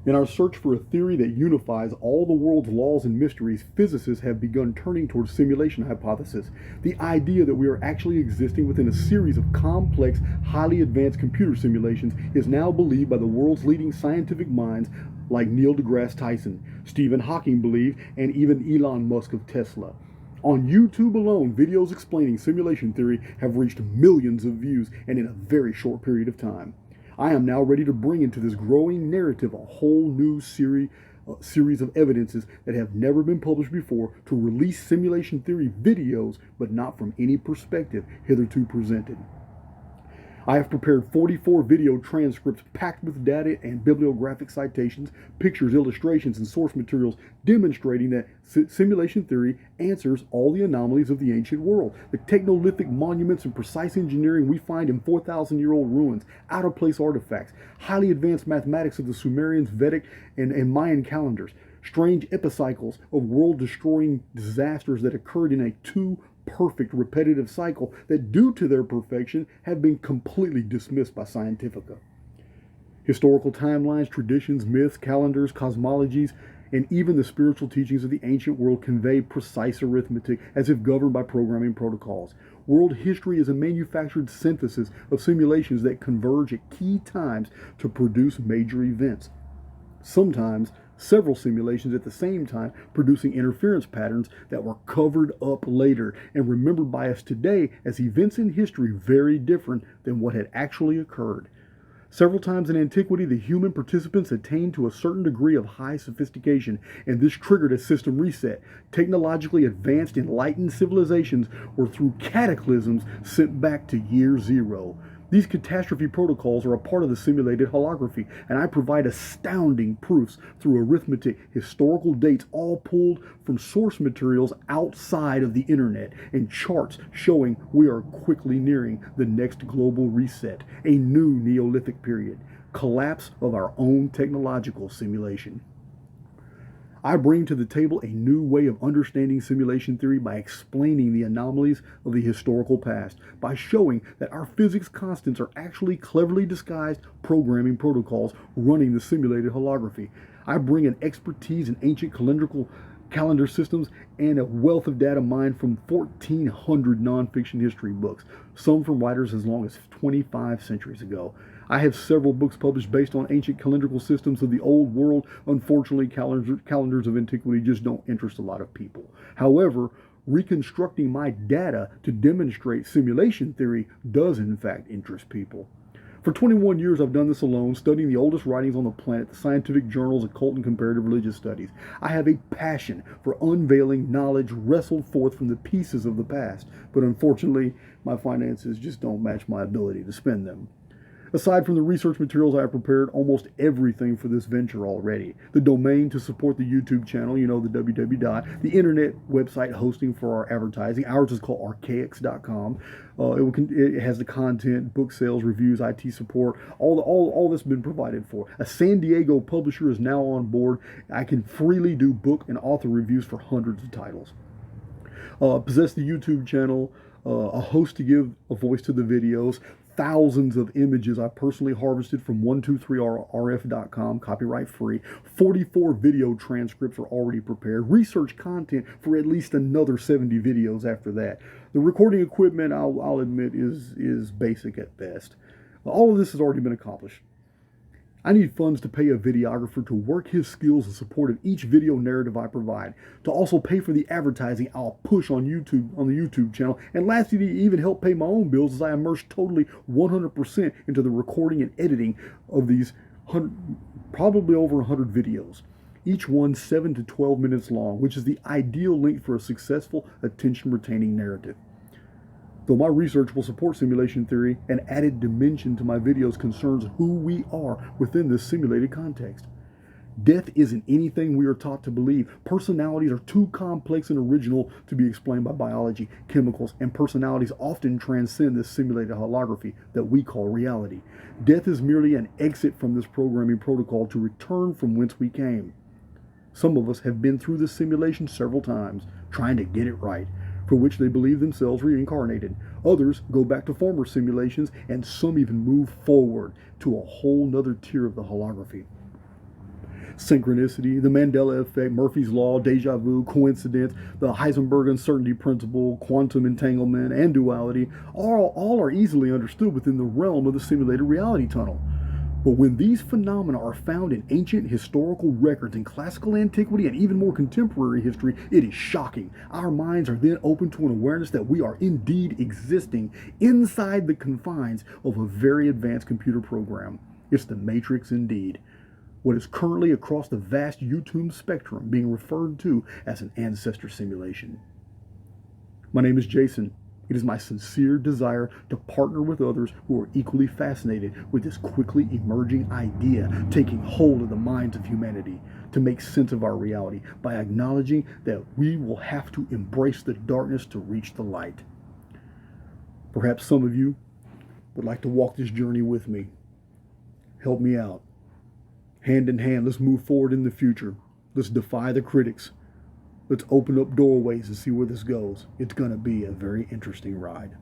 In our search for a theory that unifies all the world's laws and mysteries, physicists have begun turning towards simulation hypothesis, the idea that we are actually existing within a series of complex, highly advanced computer simulations is now believed by the world's leading scientific minds like Neil deGrasse Tyson, Stephen Hawking believed, and even Elon Musk of Tesla. On YouTube alone, videos explaining simulation theory have reached millions of views and in a very short period of time. I am now ready to bring into this growing narrative a whole new series of evidences that have never been published before to release simulation theory videos, but not from any perspective hitherto presented. I have prepared 44 video transcripts packed with data and bibliographic citations, pictures, illustrations, and source materials demonstrating that simulation theory answers all the anomalies of the ancient world. The technolithic monuments and precise engineering we find in 4,000-year-old ruins, out-of-place artifacts, highly advanced mathematics of the Sumerians, Vedic, and Mayan calendars, strange epicycles of world-destroying disasters that occurred in a perfect repetitive cycle that, due to their perfection, have been completely dismissed by Scientifica. Historical timelines, traditions, myths, calendars, cosmologies, and even the spiritual teachings of the ancient world convey precise arithmetic as if governed by programming protocols. World history is a manufactured synthesis of simulations that converge at key times to produce major events. Sometimes several simulations at the same time, producing interference patterns that were covered up later and remembered by us today as events in history very different than what had actually occurred. Several times in antiquity, the human participants attained to a certain degree of high sophistication, and this triggered a system reset. Technologically advanced, enlightened civilizations were through cataclysms sent back to year zero. These catastrophe protocols are a part of the simulated holography, and I provide astounding proofs through arithmetic, historical dates, all pulled from source materials outside of the internet, and charts showing we are quickly nearing the next global reset, a new Neolithic period, collapse of our own technological simulation. I bring to the table a new way of understanding simulation theory by explaining the anomalies of the historical past, by showing that our physics constants are actually cleverly disguised programming protocols running the simulated holography. I bring an expertise in ancient calendar systems and a wealth of data mined from 1,400 nonfiction history books, some from writers as long as 25 centuries ago. I have several books published based on ancient calendrical systems of the old world. Unfortunately, calendars of antiquity just don't interest a lot of people. However, reconstructing my data to demonstrate simulation theory does in fact interest people. For 21 years, I've done this alone, studying the oldest writings on the planet, the scientific journals, occult and comparative religious studies. I have a passion for unveiling knowledge wrestled forth from the pieces of the past, but unfortunately, my finances just don't match my ability to spend them. Aside from the research materials, I have prepared almost everything for this venture already. The domain to support the YouTube channel, the www. The internet website hosting for our advertising. Ours is called archaics.com. It has the content, book sales, reviews, IT support. All this has been provided for. A San Diego publisher is now on board. I can freely do book and author reviews for hundreds of titles. Possess the YouTube channel, a host to give a voice to the videos, thousands of images I personally harvested from 123rf.com, copyright free. 44 video transcripts are already prepared. Research content for at least another 70 videos after that. The recording equipment, I'll admit, is basic at best. All of this has already been accomplished. I need funds to pay a videographer to work his skills in support of each video narrative I provide, to also pay for the advertising I'll push on YouTube, on the YouTube channel, and lastly, to even help pay my own bills as I immerse totally 100% into the recording and editing of these probably over 100 videos. Each one 7 to 12 minutes long, which is the ideal length for a successful attention-retaining narrative. Though my research will support simulation theory, an added dimension to my videos concerns who we are within this simulated context. Death isn't anything we are taught to believe. Personalities are too complex and original to be explained by biology, chemicals, and personalities often transcend this simulated holography that we call reality. Death is merely an exit from this programming protocol to return from whence we came. Some of us have been through this simulation several times, trying to get it right, for which they believe themselves reincarnated. Others go back to former simulations, and some even move forward to a whole nother tier of the holography. Synchronicity, the Mandela effect, Murphy's Law, deja vu, coincidence, the Heisenberg uncertainty principle, quantum entanglement, and duality all are easily understood within the realm of the simulated reality tunnel. But when these phenomena are found in ancient historical records in classical antiquity and even more contemporary history, it is shocking. Our minds are then open to an awareness that we are indeed existing inside the confines of a very advanced computer program. It's the Matrix indeed. What is currently across the vast YouTube spectrum being referred to as an ancestor simulation. My name is Jason. It is my sincere desire to partner with others who are equally fascinated with this quickly emerging idea taking hold of the minds of humanity to make sense of our reality by acknowledging that we will have to embrace the darkness to reach the light. Perhaps some of you would like to walk this journey with me. Help me out. Hand in hand, let's move forward in the future. Let's defy the critics. Let's open up doorways and see where this goes. It's going to be a very interesting ride.